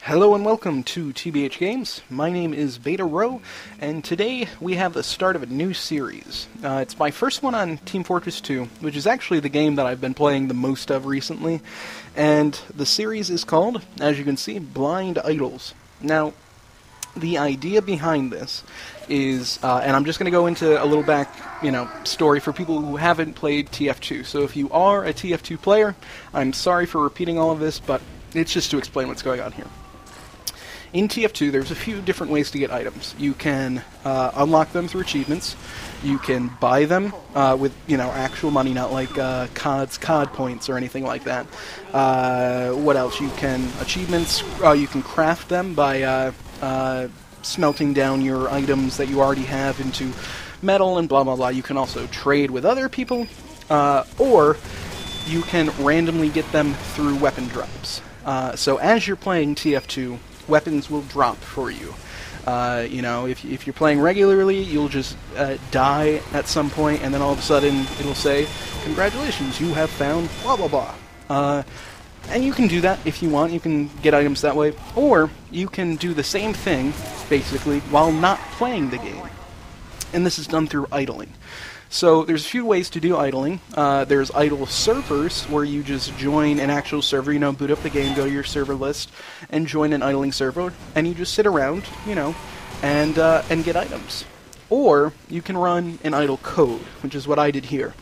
Hello and welcome to TBH Games. My name is Beta Row, and today we have the start of a new series. It's my first one on Team Fortress 2, which is actually the game that I've been playing the most of recently, and the series is called, as you can see, Blind Idols. Now, the idea behind this is, and I'm just going to go into a little back, story for people who haven't played TF2. So if you are a TF2 player, I'm sorry for repeating all of this, but it's just to explain what's going on here. In TF2, there's a few different ways to get items. You can unlock them through achievements. You can buy them with, actual money, not like COD points or anything like that. What else? You can achievements. You can craft them by smelting down your items that you already have into metal and blah blah blah. You can also trade with other people, or you can randomly get them through weapon drops. So as you're playing TF2, weapons will drop for you. If you're playing regularly, you'll just die at some point, and then all of a sudden it'll say, "Congratulations, you have found blah blah blah." And you can do that if you want. You can get items that way, or you can do the same thing basically while not playing the game. And this is done through idling. So there's a few ways to do idling. There's idle servers, where you just join an actual server, boot up the game, go to your server list, and join an idling server, and you just sit around, and get items. Or you can run an idle code, which is what I did here.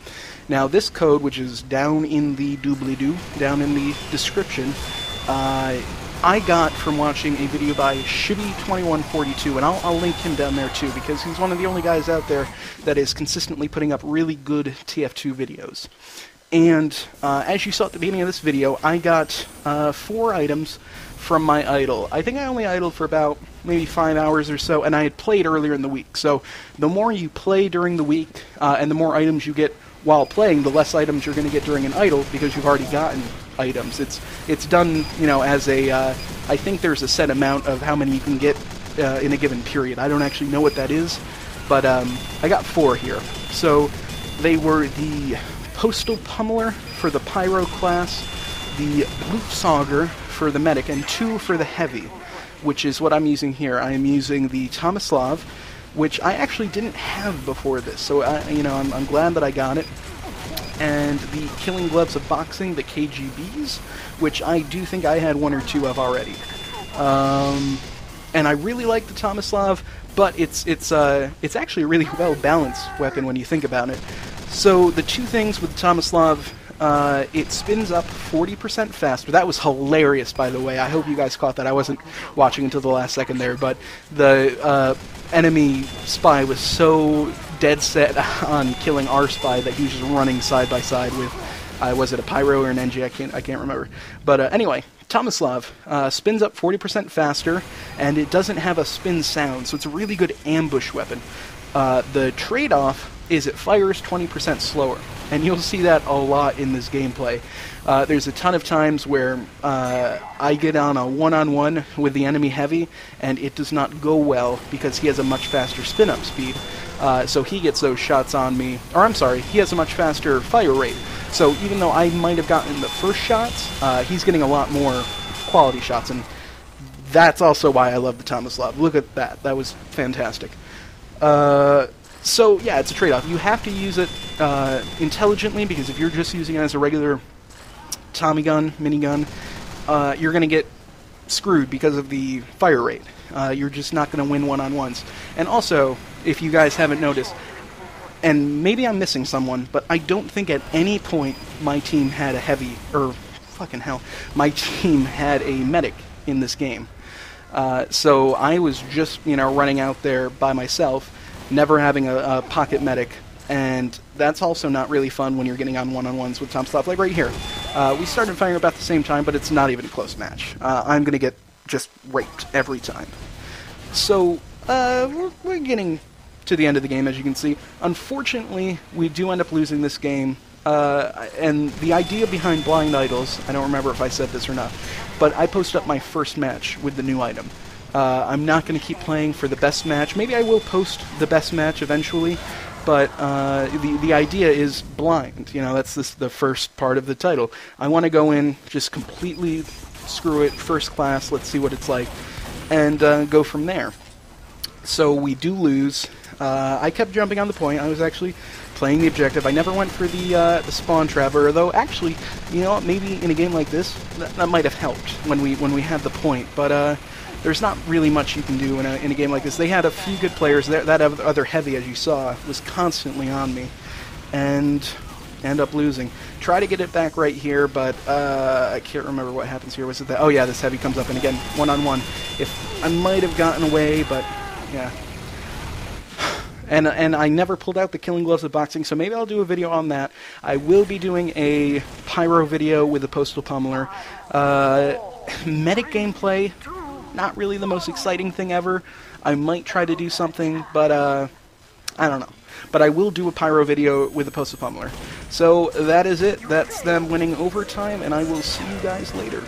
Now this code, which is down in the doobly-doo, down in the description, I got from watching a video by Shibby2142, and I'll link him down there too, because he's one of the only guys out there that is consistently putting up really good TF2 videos. And as you saw at the beginning of this video, I got 4 items from my idle. I think I only idled for about maybe 5 hours or so, and I had played earlier in the week. So the more you play during the week, and the more items you get while playing, the less items you're going to get during an idle, because you've already gotten items. It's done, as a, I think there's a set amount of how many you can get in a given period. I don't actually know what that is, but I got 4 here. So they were the Postal Pummeler for the Pyro class, the Blutsauger for the Medic, and 2 for the Heavy, which is what I'm using here. I am using the Tomislav, which I actually didn't have before this, so I'm glad that I got it. And the Killing Gloves of Boxing, the KGBs, which I do think I had 1 or 2 of already. And I really like the Tomislav, but it's actually a really well-balanced weapon when you think about it. So the 2 things with the Tomislav, it spins up 40% faster. That was hilarious, by the way. I hope you guys caught that. I wasn't watching until the last second there, but the enemy spy was so dead set on killing our spy that he was just running side by side with, was it a Pyro or an NG? I can't remember. But anyway, Tomislav spins up 40% faster, and it doesn't have a spin sound, so it's a really good ambush weapon. The trade-off is it fires 20% slower, and you'll see that a lot in this gameplay. There's a ton of times where I get on a one-on-one with the enemy Heavy, and it does not go well because he has a much faster spin-up speed. So he gets those shots on me, or I'm sorry, he has a much faster fire rate. So even though I might have gotten the first shots, he's getting a lot more quality shots, and that's also why I love the Tomislav. Look at that. That was fantastic. So, yeah, it's a trade-off. You have to use it intelligently, because if you're just using it as a regular Tommy gun, minigun, you're going to get screwed because of the fire rate. You're just not going to win one-on-ones. And also, if you guys haven't noticed, and maybe I'm missing someone, but I don't think at any point my team had a Heavy, or fucking hell, my team had a Medic in this game. So I was just, running out there by myself, never having a pocket medic, and that's also not really fun when you're getting on one-on-ones with Tomislav. Like right here, we started firing about the same time, but it's not even a close match. I'm going to get just raped every time. So we're getting to the end of the game, as you can see. Unfortunately, we do end up losing this game, and the idea behind Blind Idols, I don't remember if I said this or not, but I posted up my first match with the new item. I'm not going to keep playing for the best match. Maybe I will post the best match eventually, but the idea is blind. That's the first part of the title. I want to go in just completely screw it, first class, let's see what it's like, and go from there. So we do lose. I kept jumping on the point. I was actually playing the objective. I never went for the spawn trapper, though actually, you know, maybe in a game like this, that might have helped when we had the point, but there's not really much you can do in a game like this. They had a few good players. That other heavy, as you saw, was constantly on me, and end up losing. Try to get it back right here, but I can't remember what happens here. Was it that? Oh yeah, this heavy comes up, and again, one-on-one. If I might have gotten away, but yeah. And I never pulled out the killing gloves of boxing, so maybe I'll do a video on that. I will be doing a pyro video with a postal pummeler. Medic gameplay, not really the most exciting thing ever. I might try to do something, but I don't know. But I will do a pyro video with a postal pummeler. So that is it. That's them winning overtime, and I will see you guys later.